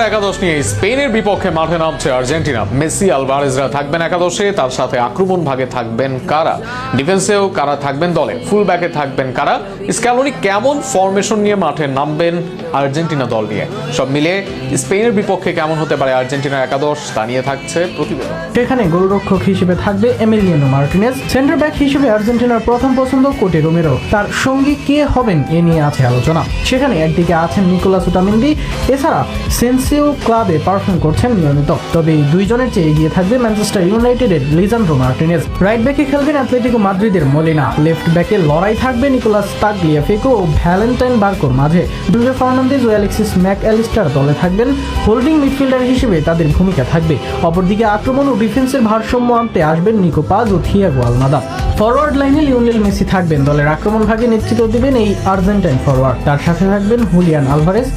একাদশ নিয়ে স্পেনের বিপক্ষে মাঠে নামছে আর্জেন্টিনা। মেসি, আলভারেজরা থাকবেন একাদশে, তার সাথে আক্রমণ ভাগে থাকবেন কারা, ডিফেন্সেও কারা থাকবেন দলে, ফুল ব্যাকে থাকবেন কারা, স্ক্যালোনি কেমন ফরমেশন নিয়ে মাঠে নামবেন আর্জেন্টিনা দল নিয়ে, সব মিলিয়ে স্পেনের বিপক্ষে কেমন হতে পারে আর্জেন্টিনার একাদশ তা নিয়ে থাকছে প্রতিবেদন। সেখানে গোলরক্ষক হিসেবে থাকবে এমিলিয়ানো মার্টিনেজ, সেন্টার ব্যাক হিসেবে আর্জেন্টিনার প্রথম পছন্দ কোটে রোমেরো, তার সঙ্গী কে হবেন এ নিয়ে আছে আলোচনা। সেখানে একদিকে আছেন নিকোলাস ওটামেন্ডি, এছাড়া সেন্সিও ক্লাবে পারফর্ম করছেন নিয়মিত। তবে এই দুইজনের চেয়ে এগিয়ে থাকবে ম্যানচেস্টার ইউনাইটেডের লিজান্ড্রো মার্টিনেজ। রাইট ব্যাকে খেলবেন অ্যাটলেটিকো মাদ্রিদের মলিনা, লেফট ব্যাকে লড়াই থাকবে নিকোলাস তাগলিয়াফিকো ও ভ্যালেন্টাইন বার্কোর মাঝে। ব্রুনো ফার্নান্দেজ ও অ্যালেক্সিস ম্যাকঅ্যালিস্টার দলে থাকবেন, হোল্ডিং মিডফিল্ডার হিসেবে তাদের ভূমিকা থাকবে। অপরদিকে আক্রমণ ও ডিফেন্সের ভারসাম্য আনতে আসবেন নিকো পাজ ও থিয়াগো আলমাদা। ফরওয়ার্ড লাইনে লিওনেল মেসি থাকবেন, দলের আক্রমণ ভাগে নেতৃত্ব দেবেন এই আর্জেন্টাইন ফরওয়ার্ড, তার সাথে থাকবেন হুলিয়ান আলভারেজ।